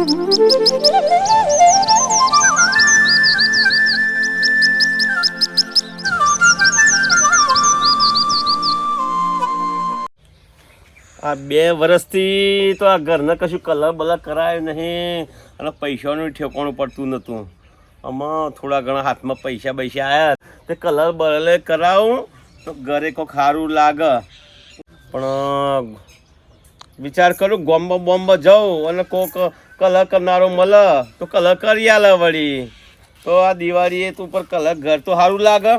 આ 2 વર્ષથી તો આ ઘરને કશું કલર બલર કરાયું નહીં અને પૈસાનું ઠેકાણું પડતું નહોતું. આમાં થોડા ઘણા હાથમાં પૈસા આવ્યા તે કલર બલર કરાવું તો ઘરે કોઈ સારું લાગે. પણ વિચાર કરું બોમ્બે જાઉં અને કોઈક કલર કરનારો મળે તો કલર કરી આલે વળી. તો આ દિવાળીએ તું પર કલર ઘર તો સારું લાગે.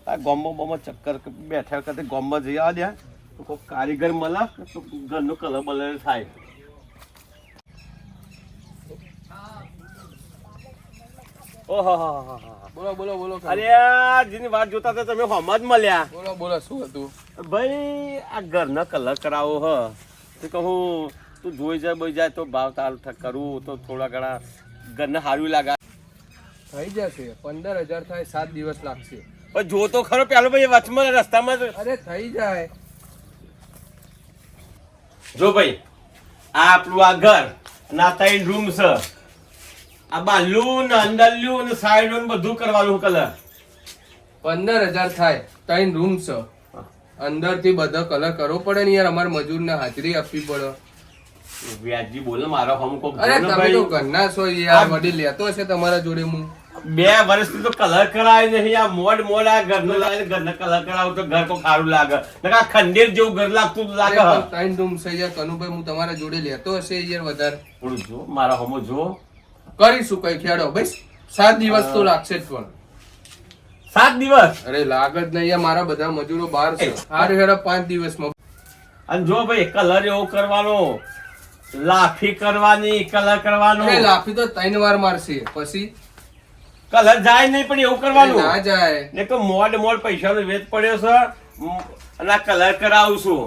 આ બોમ્બે ચક્કર બેઠા કરતા બોમ્બે જઈ આવવા દે તો કોઈ કારીગર મળે તો ઘરનો કલર બલર થાય. ઓહો બોલો બોલો બોલો. અરે જેની વાત જોતા હતા તમે હોમ જ મળ્યા. બોલો બોલો શું હતું? ભાઈ આ ઘરના કલર કરાવો હ તો કહું તું જોઈ જાય તો ભાવ તારું કરું તો થોડા ઘણા ઘરને સારું લાગે. થઈ જશે 15,000 થાય 7 દિવસ લાગશે. પણ જો તો ખરો પેલો ભાઈ વચમાં રસ્તામાં અરે થઈ જાય. જો ભાઈ આ આપણું આ ઘર ના 3 રૂમ છે. આ બાલું ને અંદરલું ને સાઈડ બધું કરવાનું કલર 15,000 થાય 3 રૂમ છે. અંદર થી બધા કલર કરવો પડે ને યાર. અમારે મજૂર ને હાજરી આપવી પડે. વ્યાજી બોલે મારો હમ કો. અરે તમે તો ઘરના છો યાર. વડીલ લેતો હશે તમારા જોડે. હું 2 વર્ષથી તો કલર કરાય નહીં. આ મોડ આ ઘરનો લાગે ઘરને કલર કરાવ તો ઘર તો સારું લાગે. આ ખંડેર જેવું ઘર લાગતું લાગે. 3 રૂમ છે યાર. કનુભાઈ હું તમારા જોડે લેતો હશે યાર વધારે. થોડું જો મારા હમો જો કરીશું કઈ ખેડો ભાઈ. 7 દિવસ તો લાગશે જ. પણ 7 દિવસ અરે લાગ જ નહીં યાર. મારા બધા મજૂરો બહાર છે. હારે હેડા 5 દિવસમાં. અને જો ભાઈ કલર એવો કરવાનો લાફી કરવાની કલર કરવાનો. અરે લાફી તો 3 વાર મારશે પછી કલર જાય નહીં પણ એવું કરવાનું ના જાય. ને તો મોડ પૈસાનો વેચ પડ્યો છે અને આ કલર કરાવું છું.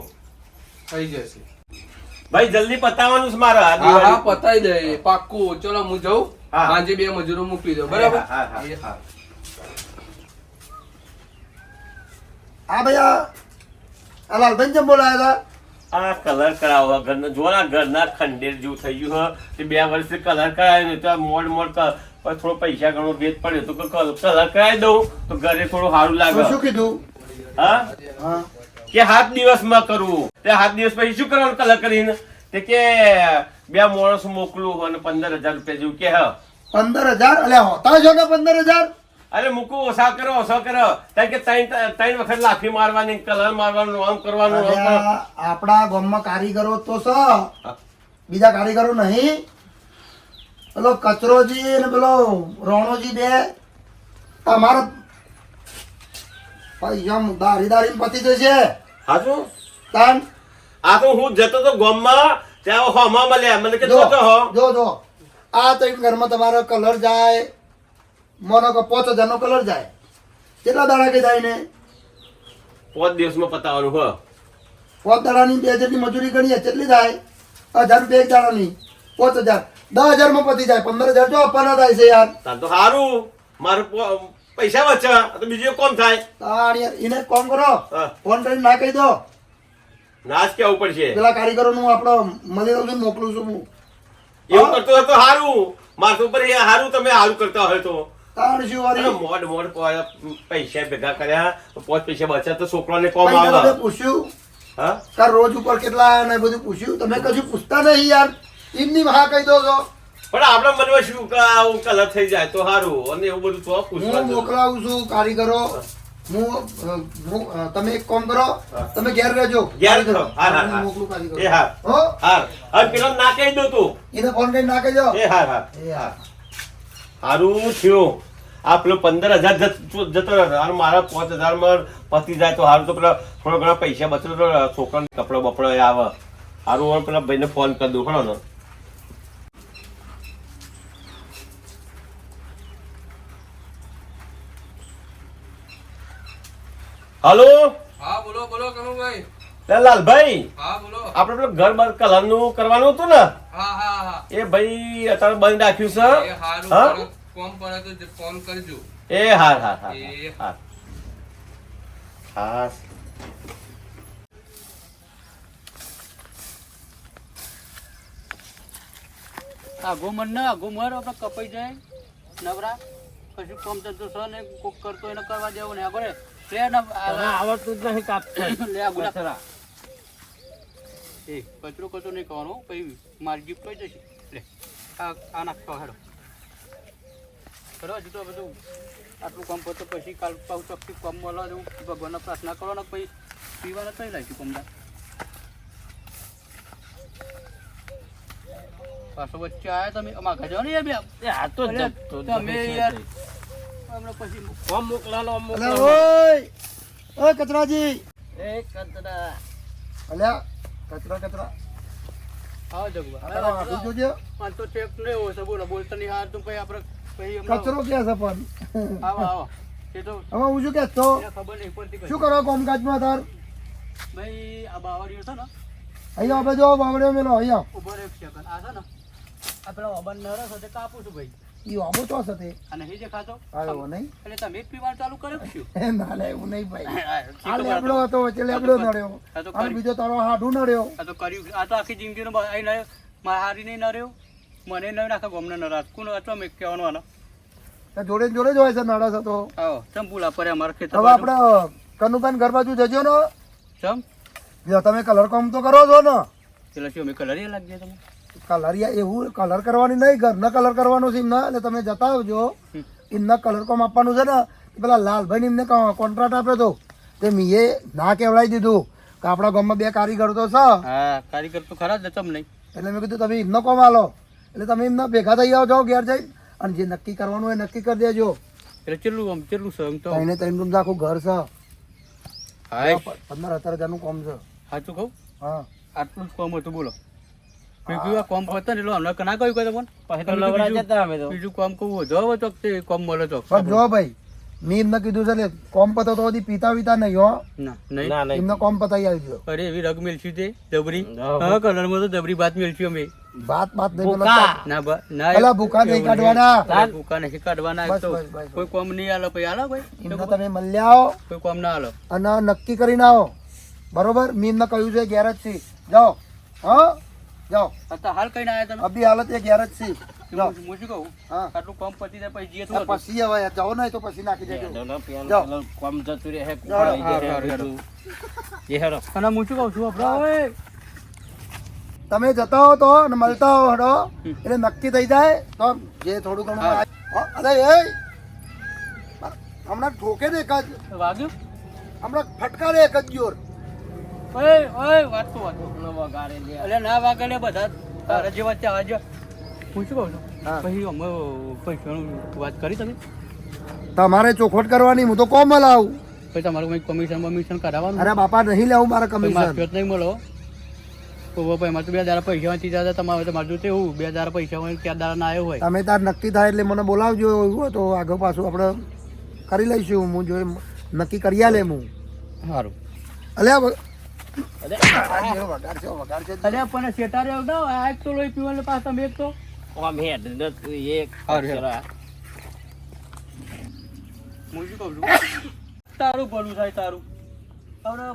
થઈ જશે ભાઈ જલ્દી પતાવવાનું છે મારે. હા હા પતાઈ દે પાક્કું. ચલો હું જાઉં. હા. સાંજે 2 મજૂરો મોકલી દો. બરાબર. હા ભૈયા આ લાલભાઈ કેમ બોલાયા હતા? આ કલર કરાવવા ઘરનો જો ના ઘરના ખંડેર જેવું થઈ ગયું તે 2 વર્ષથી કલર કરાવ્યો ને તો મોડ થોડો પૈસા ઘણો વેચ પડ્યો તો કલર કરાવી દઉં તો ઘરે થોડું સારું લાગે. શું કીધું? હા હા કે 7 દિવસમાં કરવું. તે 7 દિવસ પછી શું કરવાનું કલર કરીને? તે કે 2 માણસ મોકલું અને 15,000 રૂપિયા જેવું કે. 15,000? અલ્યા હોતા છો ને 15,000? અરે મૂકું ઓછા કરો કારણ કે 3 વખત લાફી મારવાની કલર મારવાનું આમ કરવાનું આમ કરવાનું. અલ્યા, આપણા ગામમાં કારીગરો તો છે, બીજા કારીગરો નહીં. પેલો કચરોજી ને પેલો રોણોજી 2 તમારા પૈસા દારી પતી જશે. હાચું? તાન આ તો હું જતો તો ગામમાં ત્યાં હોમાં મળ્યા મને કે જોતો હો જો આ તો ઘરમાં તમારો કલર જાય મોનો કે 5,000 નો કલર જાય. કેટલા દાડા કે જાય ને? 5 દિવસમાં પતાવવાનું હો. 5 દાડાની 2 જેટલી મજૂરી ગણીએ કેટલી થાય? 1,000 રૂપિયા એક દાડાની 5,000 10,000 માં પતી જાય. 15,000 જો આપવાના થાય છે યાર. તાર તો સારું મારું પૈસા બચે તો બીજું કોમ થાય. તાણ યાર એને કોમ કરો. હા. ફોન કરીને ના કહી દો નાશ કેવું પડશે. પેલા કારીગરો નું આપણો મળી રહ્યું છું મોકલું છું હું. એવું કરતો હોય તો સારું. મારું ઉપર સારું તમે સારું કરતા હોય તો. તાણ શું વારી? મોડ પૈસા ભેગા કર્યા 5 પૈસા બચ્યા તો છોકરાને કોમ ભાઈ આવે. તમે પૂછ્યું હા તાર રોજ ઉપર કેટલા ને બધું પૂછ્યું? તમે કશું પૂછતા નહીં યાર. એમની હા કહી દો છો. પણ આપણા મનમાં શું કે આવું કલર થઈ જાય તો સારું અને એવું બધું તો હું પૂછવાનું. મોકલાવું છું કારીગરો. તમે એક કામ કરો, તમે ઘેર રહેજો. ઘેર રહો. હા, હા, હું હા. મોકલું કારીગરો. એ હા હો? હા હવે પેલો ના કહી દો તું. એને ફોન કરીને ના કહેજો. એ હા હા એ હા. સારું થયું. આ પેલો 15,000 જતો રહ્યો અને મારા 5,000 માં પતી જાય તો સારું. તો પેલા થોડા ઘણા પૈસા બચે તો છોકરાને કપડો બપડો આવે સારું. પેલા ભાઈને ફોન કરી દઉં ખરો ને. હલો હા બોલો બોલો કનુભાઈ. લાલભાઈ હા બોલો. આપડે પેલું ઘર બાર કલર નું કરવાનું હતું ને હા હા હા. એ ભાઈ અત્યારે બંધ રાખ્યું એ છે. હારું. હા? કોમ પડે તો ફોન કરજો. એ હાર હાર હાર એ. હાર હાર. આગો મન ને આગો મર આપણે કપાઈ જાય નવરા કશું કામ ધંધો છે ને કોક કરતો એને કરવા દેવો ને આગળ લે ને આવડતું જ નહીં કાપતા લે આગો એ કચરો કચરો નહીં કરવાનો પછી મારી ગિફ્ટ કઈ જશે લે આ નાખો હેડો હજુ તો બધું આટલું કામ કરતો પછી કાલ પાઉ ચોકથી કામ મળવા જવું ભગવાનને પ્રાર્થના કરવાનો પછી પીવાના કઈ લાવીશું કમદા પાછો વચ્ચે આવ્યા તમે અમારા ઘર જાઓ ને યાર બે આ તો તમે યાર હમણાં પછી ફોર્મ મોકલાનો અલે ઓય કચરાજી એ કચરા અલ્યા કચરા આવો જગવા આ હાથું જોજો આ તો ચેક નહીં હોય સબો બોલતા નહીં હાથ તો પછી આપણે પછી હમણાં કચરો ક્યાં છે પણ આવો એ તો હવે હું શું કહેતો એને ખબર નહીં પડતી શું કરો કામકાજમાં તાર ભાઈ આ બાવળીઓ છે ને અહીંયા આપણે જો બાવડ્યો મેલો અહીંયા ઉભો રહે એક સેકન્ડ આ છે ને આ પેલા ઓબન નરસ હતો કાપું છું ભાઈ ઈ આબો તો હશે આ નહીં જે ખાતો આવ્યો નહીં એટલે તમે જ પીવાનું ચાલુ કર્યું શું ના લે એવું નહીં ભાઈ આ આ લેબડો હતો વચ્ચે લેબડો નડ્યો તો અને બીજો તારો હાડું નડ્યો આ તો કર્યું આ તો આખી જિંદગીનો આઈને મારા હારી નહીં નર્યો મને નહીં આખા ગમને નરાજ કોણ હતો મેં કહેવાનો આનો તો જોડે જોડે જ હોય છે નડસ હતો આવો ચંપુલા પર અમારા ખેતર હવે આપણે કનુભાઈ ઘર બાજુ જજો ને ચમ જો તમે કલર કામ તો કરો છો ને એટલે શું અમે કલર લાગીએ તમે કલરિયા એવું કલર કરવાની નહીં ઘરના કલર કરવાનું છે ના એટલે તમે જતા આવજો એમના કલર કામ આપવાનું છે ને પેલા લાલભાઈ એમને કોન્ટ્રાક્ટ આપ્યો હતો તે મીએ ના કહેવડાવી દીધું કે આપણા ગામમાં 2 કારીગર તો છે હા કારીગર તો ખરા જ ચમ નહીં એટલે મેં કીધું તમે એમનો કોમ આલો એટલે તમે એમના ભેગા થઈ જાઓ ઘેર જઈ અને જે નક્કી કરવાનું હોય નક્કી કરી દેજો એટલે ચેટલું સંગ તો ત્રણે 3 રૂમ આખું ઘર છે હાય 15-17 હજારનું કામ છે સાચું કહું હા આટલું જ કોમ હતું બોલો મેં કીધું આ કોમ પતા ને એટલે હમણાં ના કહ્યું કે તમને પછી તો નવરા જતા અમે તો બીજું કોમ કહું જો તો તે કોમ મળે તો પણ જો ભાઈ મેં એમને કીધું છે ને કોમ પતો તો હજી પીતા નહીં હો ના નહીં ના નહીં એમને કોમ પતાવી આવી દો અરે એવી રગ મેલછી તે જબરી હા કલર માં તો જબરી ભાત મેલછી અમે બાત નહીં બોલો ભૂકા. ના પેલા ભૂકા નહીં કાઢવાના અરે ભૂકા નહીં કાઢવાના બસ, તો બસ, બસ. કોઈ કોમ નહીં આલો પછી આલો ભાઈ એમને તમે મળ્યા આવો કોઈ કોમ ના આલો અને નક્કી કરીને આવો બરોબર મેં એમને કહ્યું છે ઘેર જ છે જાઓ હા જાઓ અત્યારે હાલ કઈ ના આવ્યા તમે અભી હાલત એ ઘેર જ છે જાઓ હું શું કહું હા આટલું કોમ પતી જાય પછી જીએ આ પછી હવે જાઓ નહીં તો પછી નાખી દેજો પેલો કોમ જતું રહે જાઓ. એ હેરો અને હું શું કહું છું આપણે તમે જતા હો તો અને મળતા હો હડો એટલે નક્કી થઈ જાય તો જે થોડું ઘણું હા. અરે એ હમણાં ઠોકે ને એક જ વાગ્યું હમણાં ફટકારે એક જ જોર ઓય વાત તો વાત વગાડે લે એટલે ના વાગે ને બધા તારા જેવા ત્યાં આજે હું શું કહું છું હા. પછી અમે પૈસાનું વાત કરી તમે તમારે ચોખવટ કરવાની હું તો કોમ લાવું પછી તમારું કંઈક કમિશન કરાવવાનું અરે બાપા નહીં લેવું મારે કમિશન માફિયત નહીં મળો તો ભાઈ મારે તો 2 દાડા પૈસા વાંચી જતા તમારે તમારે જોતે એવું 2 દાડા પૈસા હોય 4 દાડા ના આવ્યો હોય તમે તાર નક્કી થાય એટલે મને બોલાવજો એવું હોય તો આગળ પાછું આપણે કરી લઈશું હું જો નક્કી કરી આલે હું સારું અલ્યા અરે પણ શેતારે આવતા આ એક તો લોહી પીવાનું પાસ તમે એક તો આમ હેડ ને તું એક હારું, કચરા. હું શું કહું છું તારું ભલું થાય તારું હવે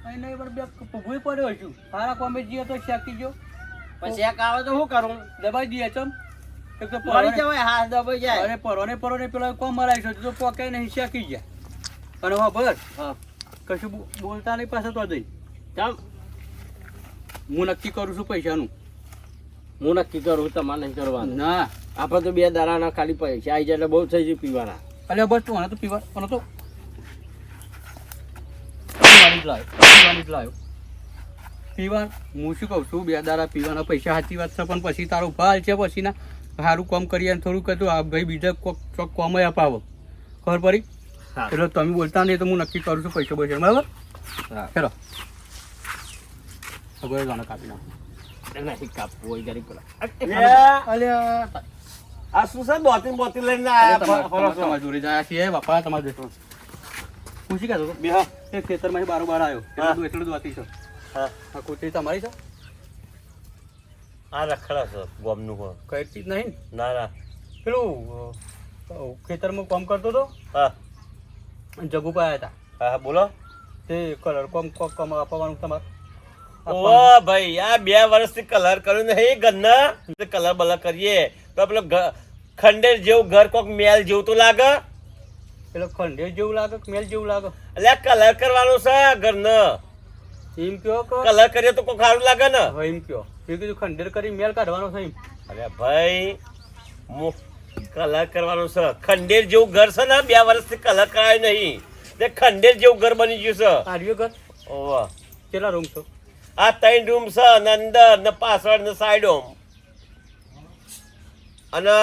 અહીં નહીં પણ બે ભૂઈ પડ્યો છું સારા કોમે જઈએ તો શેકી જો પછી એક આવે તો શું કરું દબાઈ દઈએ ચમ એક તો પડી જવાય હાથ દબાઈ જાય અરે પરો ને પેલા કોમ મરાય છે તો પોકે નહીં શેકી ગયા અને હા બસ હા કશું બોલતા નહીં પાછા તો જઈ ચાલ હું નક્કી કરું છું પૈસાનું હું નક્કી કરું તમારે નહીં કરવાનું ના આપણે તો 2 દાડાના ખાલી પૈસા આવી જાય એટલે બહુ થઈ જાય પીવાના અલ્યા બસ તું આને તો પીવા આને તો પીવાની જ લાવ્યો પીવા હું શું કહું છું 2 દાડા પીવાના પૈસા સાચી વાત છે પણ પછી તારો ભાલ છે પછી ના સારું કામ કરીએ અને થોડું કહેતું આ ભાઈ બીજા ચોક કોમ અપાવો ખબર પડી હા. એટલે તમે બોલતા નહીં તો હું નક્કી કરું છું પૈસા પૈસા બરાબર હા. ચલો હવે જાણે કાપી નાખો નહીં કાપવું હોય ગરીબ પેલા અલ્યા આ શું છે બોતી લઈને આયા તમારા જોડે જાય છે બાપા તમારે દેખો હું શું કહેતો હતો બેહા. એ ખેતરમાંથી બારોબાર આવ્યો હા. એટલું જ વાતી છે હા આ કોઠી તમારી છે આ રખડા છે ગોમનું કોણ કઈ ચીજ નહીં ના ના પેલું ખેતરમાં કામ કરતો હતો હા અને જગુપા આવ્યા હતા હા બોલો તે કલર કોમ આપવાનું તમારે ઓ ભાઈ આ 2 વર્ષથી કલર કર્યું નહીં ઘરના કલર બલર કરીએ તો પેલો ખંડેર જેવું ઘર કોક મેલ જેવું તો લાગે પેલો ખંડેર જેવું લાગે કે મેલ જેવું લાગે? એટલે આ કલર કરવાનો છે ઘરનો એમ કયો કે કલર કરીએ તો કોક સારું લાગે ને હવે એમ કયો એ કીધું ખંડેર કરી મેલ કાઢવાનો છે એમ? અરે ભાઈ કલર કરવાનો છે ખંડેર જેવું ઘર છે ને 2 વર્ષથી કલર કરાય નહીં તે ખંડેર જેવું ઘર બની ગયું છે આર્યો ઘર ઓવા કેટલા રૂમ છો? આ 3 રૂમ છે ને અંદર ને પાછળ ને સાઈડો અને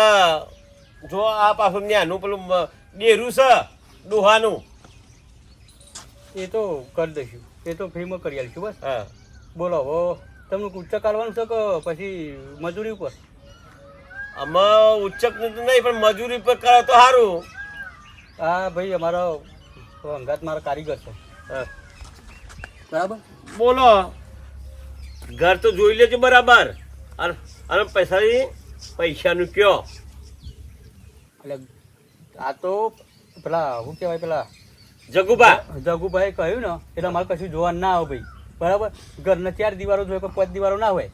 જો આ પાછું ન્યાનું પેલું ડેરું છે ડોહાનું એ તો કરી દઈશું, એ તો ફ્રીમાં કરી આવીશું બસ. હા બોલો હવે તમને ઉચ્ચ કાઢવાનું છે કે પછી મજૂરી ઉપર? આમાં ઉચ્ચક નહીં પણ મજૂરી પર કરે તો સારું. હા ભાઈ અમારો અંગાત મારા કારીગર છે. હા બરાબર બોલો ઘર તો જોઈ લેજો બરાબર અને પૈસાનું કયો એટલે આ તો પેલા શું કહેવાય પેલા જગુબા જગુભાઈ કહ્યું ને એટલે અમારે કશું જોવા ના આવે ભાઈ. બરાબર ઘરના 4 દિવારો જોઈએ કોઈ 5 દિવારો ના હોય.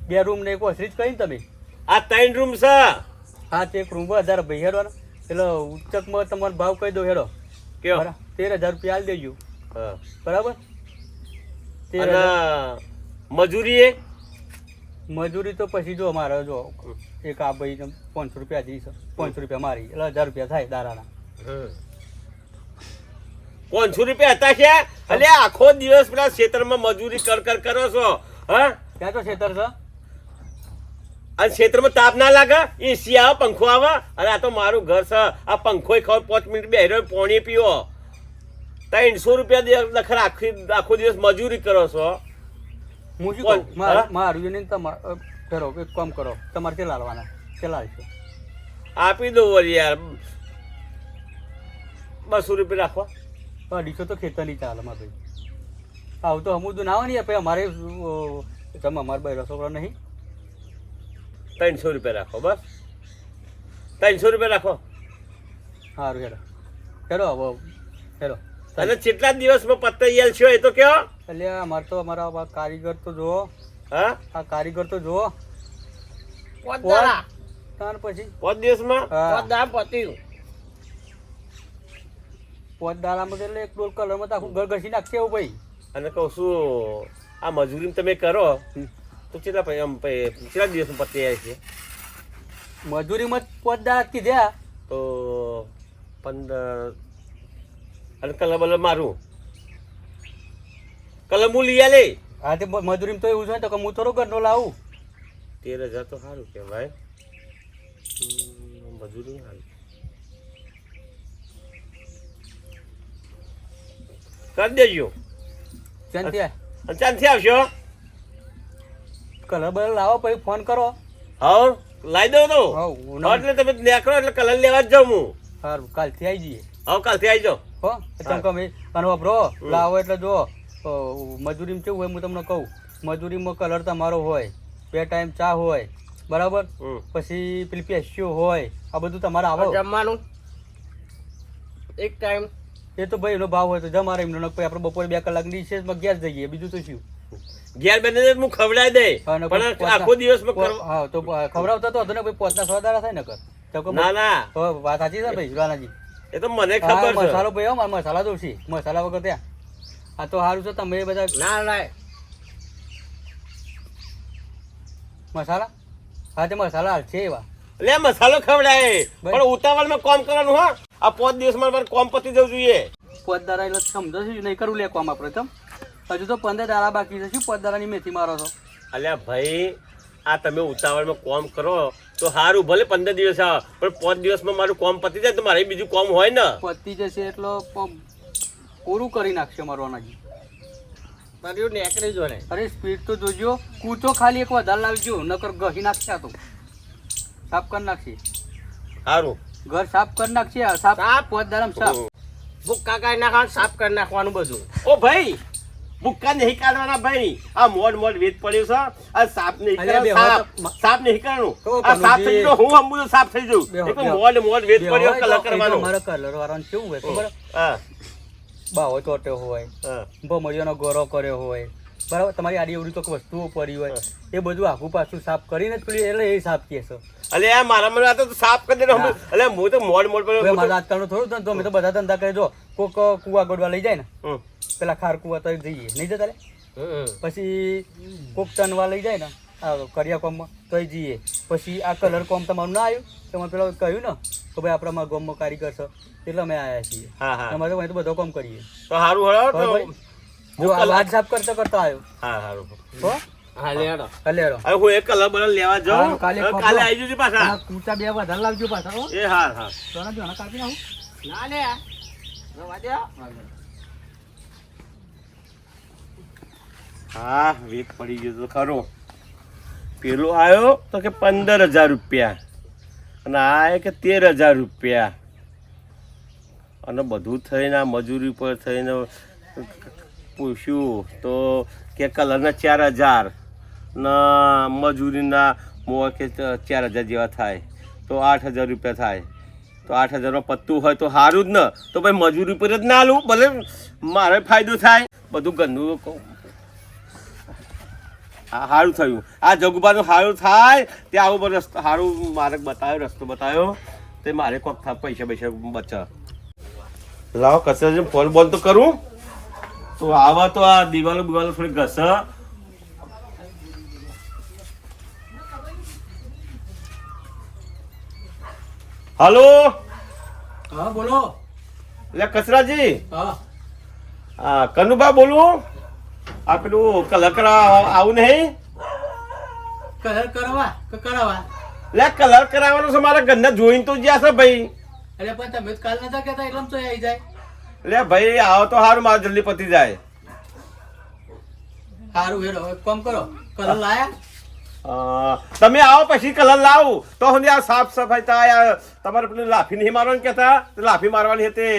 2 રૂમ ને એક ઓસરી જ કહી ને તમે. આ 3 રૂમ છે. હા તે એક રૂમ 1000 ભાઈ હેડો ને એટલે ઉચ્ચકમાં તમારો ભાવ કહી દો હેડો. કયો 13,000 રૂપિયા આલી દેજો. હા બરાબર. અને મજૂરી એ મજૂરી તો પછી જો અમારે જો એક આ ભાઈ 500 રૂપિયા દી છે, 500 રૂપિયા મારી એટલે 1000 રૂપિયા થાય દારાના. 500 રૂપિયા હતા છે એટલે આખો દિવસ પેલા ખેતરમાં મજૂરી કર કરો છો. હા ત્યાં તો ખેતર છે અને ખેતરમાં તાપ ના લાગે એસી આવે પંખો આવે અને આ તો મારું ઘર છે આ પંખો ખાવ 5 મિનિટ બેહરો પાણી પીવો 300 રૂપિયા દખર આખો દિવસ મજૂરી કરો છો. હું શું કહું મારું ને તમારે કરો એક કામ કરો તમારે તે લાવવાના તે લાવશો આપી દો વળી યાર 200 રૂપિયા રાખો. 250 તો ખેતર નહીં ચાલે મારે ભાઈ. આવું તો અમુક ના આવે ને ભાઈ અમારે તમે અમારા ભાઈ છોકરા નહીં. 300 રૂપિયા રાખો બસ 300 રૂપિયા રાખો. સારું હેડો હેડો હવે હેડો. અને કેટલા દિવસમાં પત્તા છો એ તો કયો. એટલે અમારે તો અમારા કારીગર તો જુઓ. હા આ કારીગર તો જુઓ તાર પછી 5 દિવસમાં પોત દાડામાં એટલે એક ડોલ કલરમાં તો આખું ઘર ઘસી નાખશે એવું ભાઈ. અને કહું છું આ મજૂરી તમે કરો તો કેટલા દિવસમાં પતી જાય છે? મજૂરીમાં પોત દાડા કીધા તો 15 અને કલર બલર મારું કલર હું લઈ લે. હા તે મજૂરીમાં તો એવું છે ને તો કે હું થોડો ઘરનો લાવું. 13,000 તો સારું કહેવાય. મજૂરી સારું કરી દેજો. ચાંદથી આવશો કલર બલર લાવો પછી ફોન કરો. હા લાવી દઉં તો હા એટલે તમે નીકળો એટલે કલર લેવા જ જાઉં હું. સારું કાલથી આવી જઈએ. હા કાલથી આવી જાઓ. હો ચમકમ અને વાપરો લાવો એટલે જો મજૂરીમાં કેવું હોય હું તમને કહું મજૂરીમાં કલર તમારો હોય 2 ટાઈમ ચા હોય બરાબર પછી પેલી પેસ્યો હોય આ બધું તમારે આવો જમવાનું એક ટાઈમ એ તો ભાઈ એનો ભાવ હોય તો જમારે એમનો આપણે બપોરે 2 કલાકની રિસેસમાં ઘેર જઈએ બીજું તો શું ઘેર બને હું ખવડાવી દે પણ આખો દિવસમાં હા તો ખવડાવતા તો હતો ને ભાઈ 5 ના 100 દાડા થાય ને કર ના ના વાત સાચી છે ભાઈ રાણાજી. એ તો મને ખબર છે. મસાલો ભાઈ મારે મસાલા દઉં છે મસાલા વગર ત્યાં આ તો સારું છે તમે બધા ના લાય મસાલા હા તે મસાલા હાલ છે એવા લે મસાલો ખવડાય પણ ઉતાવળમાં કામ કરવાનું હા આ 5 દિવસમાં મારે કામ પતી જવું જોઈએ. 5 દાડા એટલે સમજો છો નહીં કરવું લે કામ આપણે તમ હજુ તો 15 દાડા બાકી છે શું 5 દાડાની મેથી મારો છો. અલ્યા ભાઈ આ તમે ઉતાવળમાં કામ કરો તો સારું ભલે 15 દિવસ આવે પણ 5 દિવસમાં મારું કામ પતી જાય તો મારે બીજું કામ હોય ને. પતી જશે એટલે પૂરું કરી નાખશે મારું અનાજી. નીકળી જો ને અરે સ્પીડ તો જોજો કૂચો ખાલી એક વધારે લાવજો નકર ઘસી નાખશે આ તો સાફ કરી નાખશે. સારું ઘર સાફ કરી નાખશે સાફ 5 દાડામાં સાફ ભૂક્કા કાઢી નાખવાનું સાફ કરી નાખવાનું બધું. ઓ ભાઈ ભૂક્કા નહીં કાઢવાના ભાઈ આ મોડ વેત પડ્યું છે આ સાફ નહીં કરવાનું સાફ નહીં કરવાનું આ સાફ થઈ ગયો હું હમું સાફ થઈ જઉં એક મોડ વેત પડ્યો કલર કરવાનો. મારા કલર વાળાને કેવું હોય ખબર હા બાવો ચોટ્યો હોય હા ભમરિયાનો ગોરો કર્યો હોય બરાબર તમારી આડી અવડી તો વસ્તુઓ પડી હોય એ બધું આખું પાછું સાફ કરીને જ પેલી એટલે એ સાફ કે છે. અલે યાર મારા મને આ તો સાફ કરી દે. અલે હું તો મોડ હવે મારા આજકાલનું થોડું તો અમે તો બધા ધંધા કરે જો કોક કુવા ગોડવા લઈ જાય ને પેલા ખાર કુવા તો જઈએ નહીં જતા રે પછી કોક ટનવા લઈ જાય ને આ કરિયા કોમમાં તો જઈએ પછી આ કલર કોમ તમારું ના આવ્યું તમે પેલા કહ્યું ને કે ભાઈ આપણા મારા ગામમાં કારીગર છે એટલે અમે આવ્યા છીએ. અમારે તો બધો કામ કરીએ તો સારું હળો જો આ વાત સાફ કરતા કરતા આવ્યો. હા સારું હો હા લેડો હવે હું એક કલર બલર લેવા જાઉં. કાલે આવી જજો પાછા. કૂચા બે વધારે લાવજો પાછા. હો એ હા હા સોના જો કાપી નાખું ના લે હા વેક પડી ગયો તો ખરો. પેલો આવ્યો તો કે 15,000 રૂપિયા અને આ કે 13,000 રૂપિયા અને બધું થઈને આ મજૂરી પર થઈને પૂછ્યું તો કે કલરના 4,000 ને મજૂરીના મોં કે 4,000 જેવા થાય તો 8,000 રૂપિયા થાય. તો 8,000માં પત્તું હોય તો સારું જ ને. તો ભાઈ મજૂરી પર જ ના લઉં ભલે મારે ફાયદો થાય. બધું ગંદુ હા સારું થયું. આ જગુબાનું સારું થાય તે આવું બધું રસ્તો સારું માર્ગ બતાવ્યો રસ્તો બતાવ્યો તે મારે કોક પૈસા બચા. લાવો કશે ફોન બોલ તો કરું તો આવા તો આ દિવાલો બિવાલો થોડી ઘસ. હલો હા બોલો. એટલે કચરાજી હા હા કનુભા બોલું. આ પેલું કલર કરાવવા આવું નહીં. કલર કરવા કે કરાવવા એટલે કલર કરાવવાનો છે મારા ઘરના જોઈને તો જ્યાં છે ભાઈ. એટલે પણ તમે કાલ નતા કહેતા એટલે તો આવી જાય. એટલે ભાઈ આવો તો સારું મારે જલ્દી પતી જાય. સારું હેરો કામ કરો કલર લાયા. તમે આવો પછી કલર લાવું તો હું આ સાફ સફાઈ થાય. તમારે પેલું લાફી નહીં મારવાનું કહેતા લાફી મારવાની હતી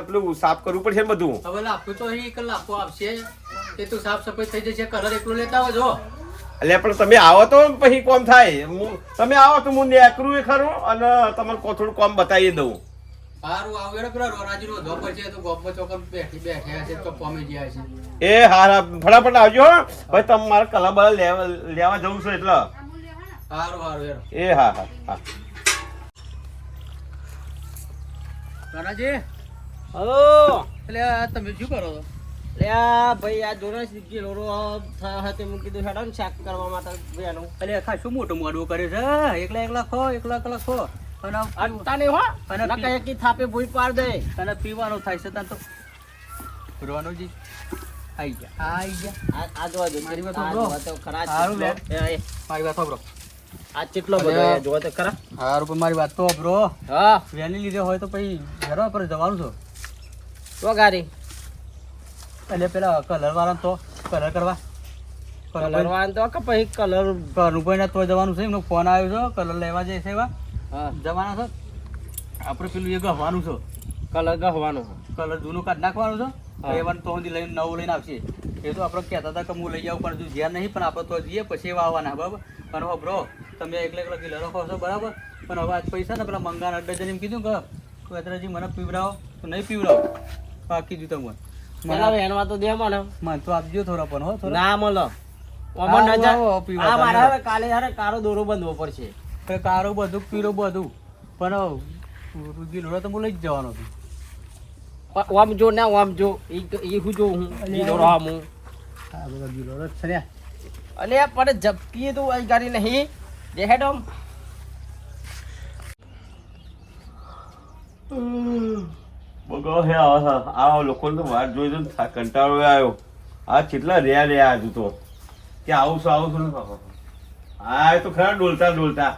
પેલું સાફ કરવું પડશે બધું. હવે લાફો તો અહીં લાફો આપશે એ તો સાફ સફાઈ થઈ જશે. કલર એકલો લેતા આવો જો. એટલે પણ તમે આવો તો પછી કોમ થાય. તમે આવો તો હું નેકરું એ ખરું અને તમારે થોડું કોમ બતાવી દઉં. સારું આવો હેરો પેલા રોરાજી નો ધોપ છે તો ગોપ ચોકર બેઠ્યા છે તો કોમે ગયા છે. એ હા ફટાફટ આવજો ભાઈ. તમારે કલર બલર લેવા જવું છે એટલે. સારું સારું હેરો. એ હા હા હા રોરાજી હલો એટલે તમે શું કરો છો? લ્યા ભાઈ આ જોડે સીધી લોરો હાથે મૂકી દઉં હેડો ને શાક કરવા માટે બેનું. એટલે ખાસું મોટું મોડવું કર્યું છે. એકલા ખો એકલા ખો અને અટતા નહીં હો અને નકા એકી થાપે ભૂઈ પાડ દે. અને પીવાનો થાય છે ત્યાં તો રોનોજી આવી ગયા. આ જોવા દે મારી વાત આ સાંભળો. જોવા તો ખરા જ સારું લે. એ, મારી વાત સાંભળો. આ કેટલો બધો એ જોવા તો ખરા. સારું પણ મારી વાત તો બ્રો હા વેલી લીધે હોય તો પછી ઘરો પર જવાનું છો. તો ગાડી એટલે પેલા કલર વાળા તો કલર કરવા કલર વાન તો કે પછી કલર કનુભાઈ તો જવાનું છે. એમનો ફોન આવ્યો છે કલર લેવા જાય છે એવા હા જવાના છે. આપણે પેલું એ ગહવાનું છે. કલર ગહવાનો કલર જૂનું કાઢ નાખવાનું છે. હા. એવાનું તો સુધી લઈને નવું લઈને આવશે. એ તો આપણે કહેતા હતા કે હું લઈ આવું પણ હજુ જ્યાં નહીં. પણ આપણે તો જઈએ પછી એવા આવવાના બરાબર. અને હો બ્રો તમે એકલા કિલો રાખો છો બરાબર. પણ હવે આજ પૈસા ને પેલા મંગાના ડઝન એમ કીધું કે તું અત્યારેજી મને પીવડાવો તો નહીં પીવડાવો. હા કીધું તમને પેલા વેણવા તો દે મને. મને તો આપજો થોડા પણ હો થોડા. ના મળો આવો, આવો, પીવા આ મારે તમે. હવે કાલે હારે કારો દોરો બંધવો પડશે. તો કારો બધું પીરો બધું પણ ગીલોડો તો હું લઈ જ જવાનો છું. ઓમ જો ના ઓમ જો ઈ હું જો હું ઈ દોરો હું હા બધા ગીલોડો જ છે ને. અલે પણ ઝપકી તો આ ગાડી નહીં દે હેડો. બગો હે આ લોકોને તો વાત જોઈ જોઈને કંટાળો આવ્યો. આ કેટલા રહ્યા હજુ તો કે આવું છું હા એ તો ખરા ડોલતા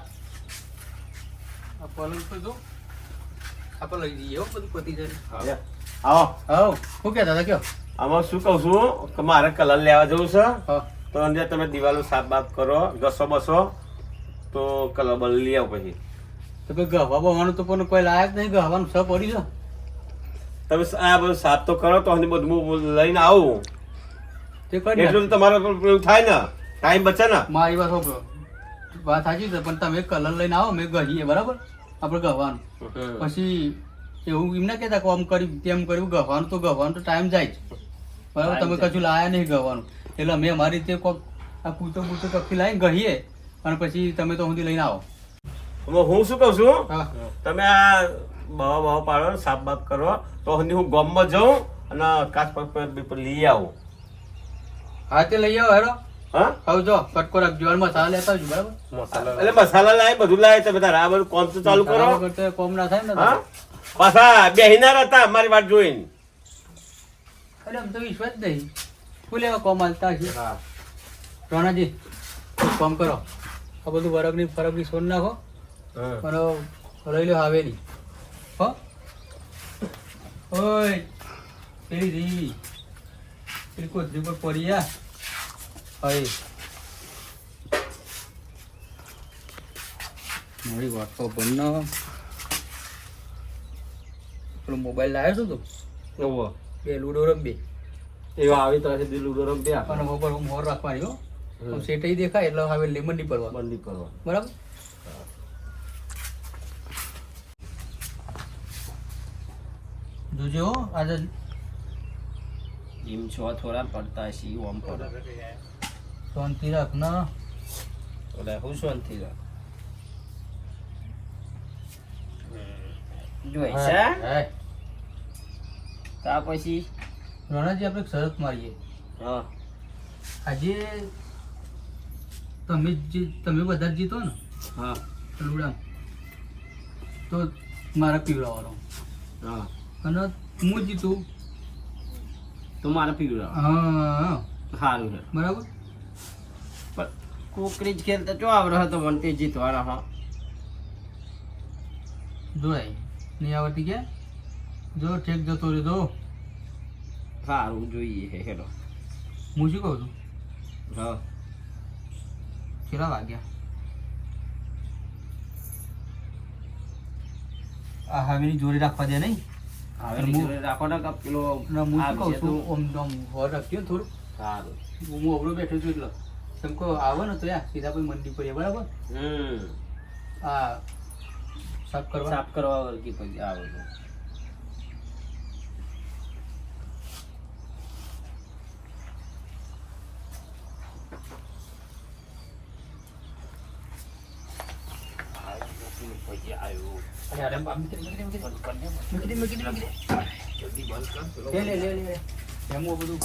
આ પલંગ તો જો આપણે લઈ જઈએ હો બધું પતી જાય. આવો હવ શું કહેતા હતા કયો? આમાં શું કહું છું કે મારે કલર લેવા જવું છે. હા તો અંદર તમે દિવાલો સાફ બાફ કરો ઘસો બસો તો કલર બલ લઈ આવો પછી. તો કોઈ ગહવા બવાનું તો પણ કોઈ લાયક નહીં. ગહવાનું સ પડી છે. તમે આ બધું સાફ તો કરો તો અહીં બધું હું લઈને આવું. તે કરી એટલું તો તમારે પેલું થાય ને ટાઈમ બચે ને. મારી વાત સાંભળો. વાત સાચી છે પણ તમે કલર લઈને આવો મેં ગહીએ બરાબર આપણે ગહવાનું. પછી એવું એમ ના કહેતા કે આમ કર્યું તેમ કર્યું. ગહવાનું તો ટાઈમ જાય જ બરાબર. તમે કશું લાયા નહીં ગહવાનું. એટલે અમે અમારી રીતે કોક આ પૂતો કપી લાવીને ગહીએ અને પછી તમે તો સુધી લઈને આવો. હવે હું શું કહું છું હા તમે આ બવા પાડો ને સાફ બાફ કરો તો સુધી હું ગામમાં જાઉં અને કાચ પર લઈ આવું. હા તે લઈ આવો હેરો. હા આવજો કટકો રાખજો અને મસાલા લેતા આવજો બરાબર. એટલે મસાલા લાય બધું લાય તમે તારે આ બધું કોમ તો ચાલુ કરો. મસાલા વગર તો કોમ ના થાય ને. હા પાછા બેહીના હતા મારી વાત જોઈને. એટલે આમ તો વિશ્વાસ જ નહીં ફૂલે કોમ હાલતા છે. હા રોનાજી કોમ કરો આ બધું ફરકની સોન નાખો અને લઈ લો હાવેલી. હો ઓય પેલી રી પેલી કોથરી પર પડી યા હવે મારી વાત તો બંને પેલો મોબાઈલ લાવ્યો છો તું બે લૂડો રમબે એવા આવી તો લૂડો રમ્યા અને ઉપર હું મોર રાખવાની હો સેટાઈ દેખાય એટલે હવે લેમન નહીં પડવા બંધી કરવા. બરાબર. જોજો હો, આજે જીમ છો થોડા પડતા છે ઓમ પડે શાંતિ રાખ ને. એટલે હું શાંતિ રાખ જોઈ છે હે તા પછી રોનાજી આપણે એક શરત મારીએ. હા આજે તમે બધા જ જીતો ને હા લુડા તો મારે પીવડાવવાનો હા અને હું જીતું તો મારે પીવડાવ હા સારું છે બરાબર. પણ કોકરી જ ખેલતા ચો આવડે હતો મને તે જીતવાના હા જોડાય નહીં આવડતી કે જો ઠેક જતો રહ્યો તો સારું જોઈએ હે હેલો હું શું કહું છું હા કેટલા વાગ્યા આ હાવેની જોડે રાખવા દે નહીં. હવે જોડે રાખો ને કાં પેલો અને હું શું કહું આવશે છું તો આમ હોર રાખજો ને થોડું. સારું હું અવળો બેઠો છું એટલે તમે કહો આવે ને તો યાર સીધા પછી મંડી પર બરાબર. આ સાફ કરવા સાફ કરવા વળગી પછી આવે તો એમ બધું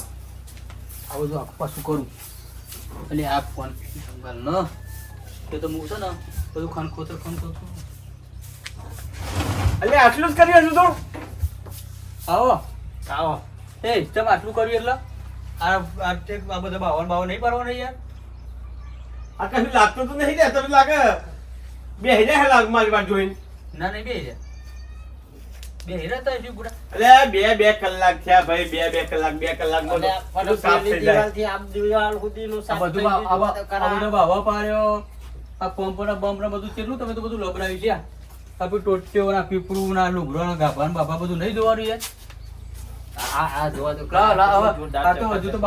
આ બધું આખું પાછું કરું એટલે આ ફોન ન કે તો હું છે ને બધું ખાન ખોતર એટલે આટલું જ કરી હજુ તો આવો આવો એ તમે આટલું કર્યું એટલે આ બધા બાવન નહીં પાડવાના યાર. આ કશું લાગતું તો નહીં રે તમે લાગે બે હજાર લાગ મારી વાત જોઈને. ના નહીં બે હેરા હતા શું ગુડા એટલે બે કલાક થયા ભાઈ બે કલાક બધું સાફ થઈ જાય. દિવાલથી આમ દિવાલ સુધીનું આ સાફ બધું થઈ ગયું તો આ બધો બાવા પાડ્યો આ પંપ ના બમ્પ ના બધું કેટલું તમે તો બધું લબડાવ્યું છે. આપડે ટોટીઓ ના પીપળું ના લુગડો ના ગાભા ને બાબા બધું નહીં જોવાનું યાર. આ જોવા તો આ તો હજુ તો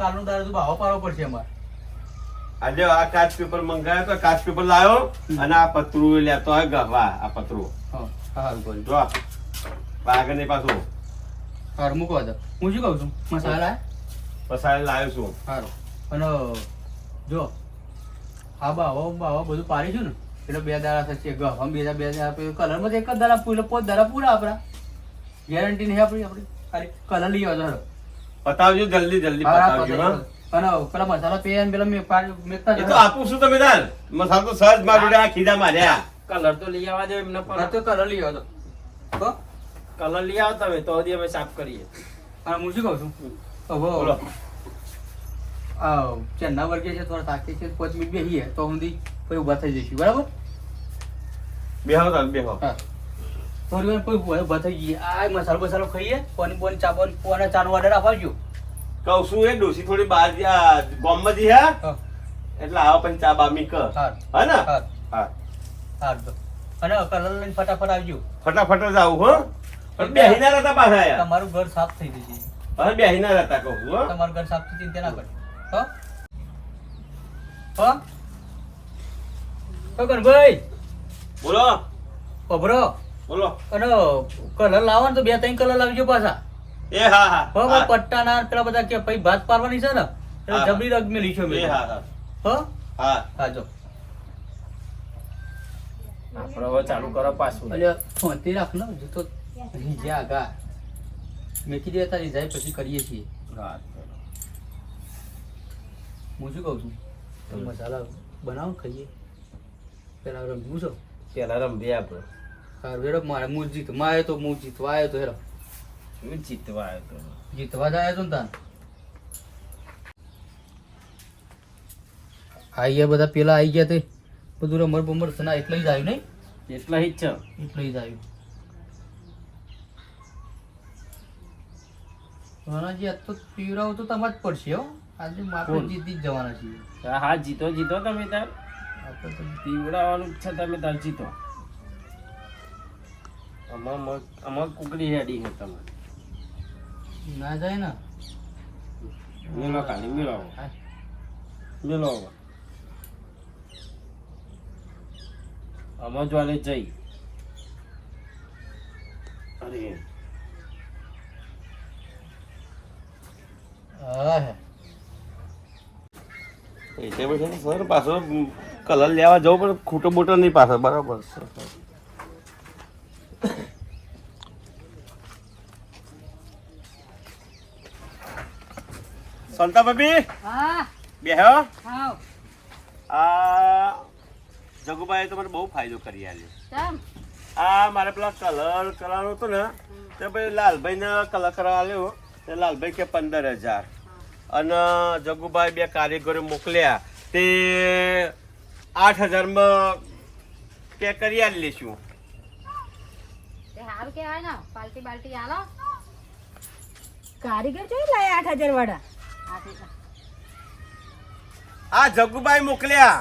કાલનું દાડો તો બાવા પાડવો પડશે અમારે. આજે આ કાચ પેપર મંગાવ્યો તો કાચ પેપર લાવ્યો અને આ પતરું લેતો હોય ગવા આ પતરું હા સારું કર્યું. જો આગળ ની પાછું સારું મૂકો દો. હું શું કહું છું મસાલા પસારે લાવ્યો છું. સારું અને જો હા બાવા બધું પાડીશું ને એટલે 2 દાડા થશે ગમ બે દાડા કલર માં એક જ દાડા પૂરા 5 દાડા પૂરા આપણા ગેરંટી નહીં આપણી ખાલી કલર લઈ આવજો. પતાવજો જલ્દી પતાવજો. હા અને પેલા મસાલા પેન પેલા મેકતા એ તો આપું છું તમે તાર મસાલો તો સહજ મારું આ ખીધા માર્યા. કલર તો લઈ આવવા દો એમને પણ તો કલર લઈ આવજો. હો કલર લઈ આવો તમે તો હજી અમે સાફ કરીએ. અને હું શું કહું છું બોલો. હવે ચેન્ના વર્ગે છે થોડા થાકી છે 5 મિનિટ બેસીએ તો સુધી પછી ઊભા થઈ જઈશું બરાબર. બેહો તાર બેહો. હા થોડી વાર પછી ઊભા થઈ જઈએ. આ મસાલો ખાઈએ પાણી ચાનો ઓર્ડર આપજો. કહું છું એ ડોસી થોડી બહાર જ્યાં ગામમાં જી હા હા એટલે આવો પણ ચા બામી કર સારું હા ને સારું હા સારું તો અને કલર લઈને ફટાફટ આવજો. ફટાફટ જ આવું હો પણ બેહીના રહેતા પાછા યાર. તમારું ઘર સાફ થઈ જશે. હવે બેહીના રહેતા કહું છું હો. તમારું ઘર સાફ ચિંતા ના કરો. હો હો ભાઈ બોલો પભરો બોલો અને કલર લાવો ને તો 2-3 કલર લાવજો પાછા. એ હા હા બરાબર હા. પટ્ટાના પેલા બધા કે પછી ભાત પારવાની છે ને એટલે હા. જબરી રગ મેલી છે એ મેં હા હા હો હા હા જો આપણે હવે ચાલુ કરો પાછું એટલે ફોનથી રાખ ને હજુ તો રીઝ્યા આગા મેકી દેતા રીઝાય પછી કરીએ છીએ હા હું શું કહું છું તો મસાલા બનાવો ખાઈએ પેલા રમવું છો પેલા રમીએ આપણે સારું હેરો મારે હું જીતવા આવ્યો તો હું જીતવા આવ્યો તો હેરો હું જીતવા આવ્યો તો જીતવા જ આવ્યો તો ને તાન આઈ ગયા બધા પેલા આવી ગયા તે બધું રમર બમર સના એટલે જ આવ્યું નહીં એટલા જ છે એટલે જ આવ્યું રાણાજી આજ તો પીવરાવું તો તમારે જ પડશે હો આજે આપણે કોણ? જીતી જ જવાના છીએ હા હા જીતો જીતો તમે તાર આપણે તો પીવડાવવાનું જ છે તમે તાર જીતો અમાર કુકડી હેડી છે તમારે ના જાય ને મેલો ખાલી મેળવો મેલો હવે અમાર જોડે જઈ અરે હા એટલે પછી સર પાછો કલર લેવા જવું પણ ખૂટો બૂટો નહીં પાછો બરાબર છે સંતા ભાભી હા બેહો હાવ આ જગુભાઈ તો મને બહુ ફાયદો કરી આલ્યો તમ આ મારે પેલા કલર કરાવવાનો હતો ને તે ભાઈ લાલભાઈને કલર કરાવવા આવ્યો તે લાલભાઈ કે 15,000 અને જગુભાઈ બે કારીગરો મોકલ્યા તે 8,000 કે કરી આલી લઈશું તે હારું કેવાય ને પાલટી બાલટી આલો કારીગર જોઈ લાય 8,000 વાળા આ જગુભાઈ મોકલ્યા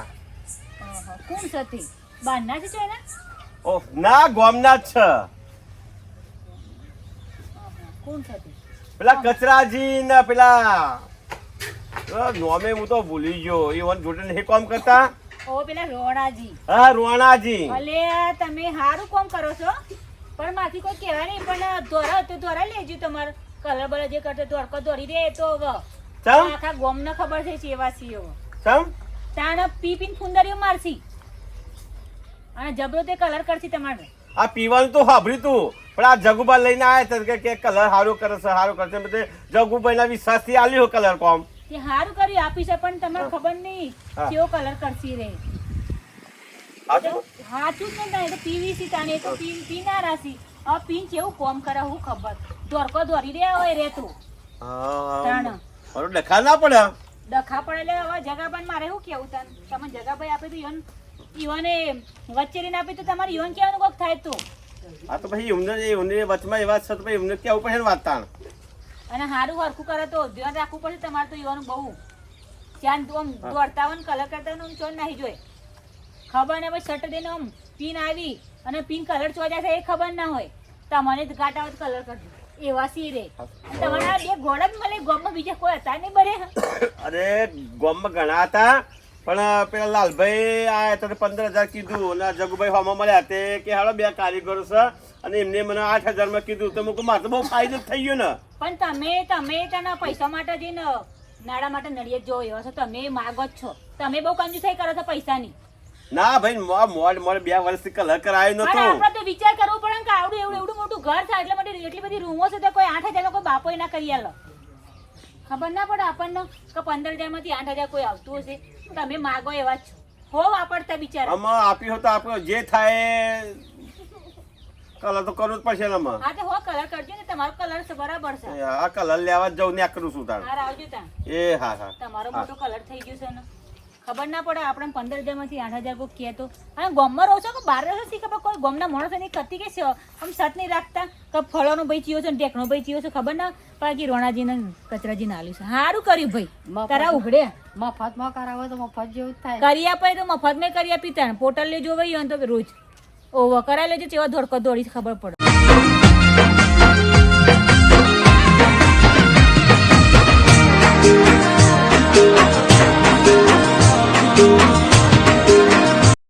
કોણ સતી બારના છે જોઈ ને ઓ ના ગોમના જ છે કોણ સતી પેલા કચરાજી ને પેલા નોમે હું તો ભૂલી ગયો એ વન જોડે નહીં કામ કરતા ઓ પેલા રોણાજી હા રોણાજી ભલે તમે હારું કોમ કરો છો પણ માથી કોઈ કહેવાય નહીં પણ દોરા તો દોરા લેજો તમારે કલર બલર જે કરતો દોરકો દોરી દે તો હવે ચમ આખા ગોમને ખબર છે ચેવા છીએ હવે ચમ તાણ પીપીન ફુંદરીઓ મારસી અને જબરો તે કલર કરશી તમારે આ પીવાનું તો સાંભળ્યું તું પણ આ જગુબા લઈને આવ્યા કે કલર સારું કરે છે સારું કરશે બધે જગુભાઈના વિશ્વાસથી આલ્યો કલર કોમ તે હારું કર્યું આપી છે પણ તમને ખબર નહીં હા. કેવો કલર કરશી રે સાચું? હાચું જ નહીં તો પીવીસી તાને તો પીનારા સી હવે પીન કેવું કોમ કરે હું ખબર દોરકો દોરી રહ્યા હોય રે તું હા તાણ મારું ડખા ના પડે ડખા પડે એટલે હવે જગાભાઈ મારે શું કેવું તને તમે જગાભાઈ આપે તો ઈવને વચ્ચે રહીને આપી તો તમારે ઈવન કેવાનું કોક થાય તો આ તો પછી એમને વચમાં એવા છે તો પછી એમને કેવું પડે ને વાત તાણ અને હારું હરખું કરે તો ધ્યાન રાખવું પડશે તમારે તો ઈવાનું બહુ ધ્યાન આમ દોડતા હોય ને કલર કરતા હોય ને ચોર નાહી જોઈએ ખબર ને પછી શર્ટ દઈને આમ પીન આવી અને પીન કલર ચોર્યા છે એ ખબર ના હોય તમને જ ઘાટા હોય કલર કરજો એવા સી રે તમારા બે ઘોડા જ મળે ગામમાં બીજા કોઈ હતા નહીં બરે અરે ગામમાં ઘણા હતા પણ પેલા લાલભાઈ આ તો 15,000 કીધું અને આ જગુભાઈ હોમાં મળ્યા તે કે હાલો બે કારીગરો છે અને એમને મને 8,000 માં કીધું તો મૂકું મારે તો બહુ ફાયદો જ થઈ ગયો ને પણ તમે તેના પૈસા માટે જઈને નાડા માટે નડિયે જ જોયો છો તમે માગો જ છો તમે બહુ કંજુસાઈ કરો છો પૈસાની ના ભાઈ મોડ 2 વર્ષથી કલર કરાયો અને નતો આપણે તો વિચાર કરવો પડે ને કે આવડું એવડું મોટું ઘર છે એટલે માટે એટલી બધી રૂમો છે તો કોઈ 8,000 માં કોઈ બાપો ના કરી આલો ખબર ના પડે આપણને કે 15,000 માંથી 8,000 કોઈ આવતું હશે તમે માગો એવા જ છો હો વાપરતા બિચારા આમાં આપ્યો તો આપણો જે થાય કલર તો કરવું જ પડશે ને આમાં હા તો હો કલર કરજો ને તમારો કલર છે બરાબર છે આ કલર લેવા જ જવું ને આ કરું છું તાર હાર આવજો તા એ હા હા તમારો મોટો કલર થઈ ગયો છે ને ખબર ના પડે આપણે 15,000 માંથી 8,000 કોઈ કહે તો અને ગામમાં રહો છો કે બહાર રહો છો ખબર કોઈ ગામના માણસો ની કતી કે છે આમ સત નહીં રાખતા કે ફળોનો ભાઈ ચીયો છે ને ટેકનો ભાઈ ચીયો છે ખબર ના પડે કે રોણાજી ને કચરાજી ને આલ્યું છે સારું કર્યું ભાઈ તારા ઉઘડે મફતમાં કરાવો તો મફત જેવું જ થાય કરી આપે તો મફત મેં કરી આપી તાણ પોટલ લેજો ભાઈ તો રોજ ઓવો કરાવી લેજો ચેવા ધોડકો દોડી ખબર પડે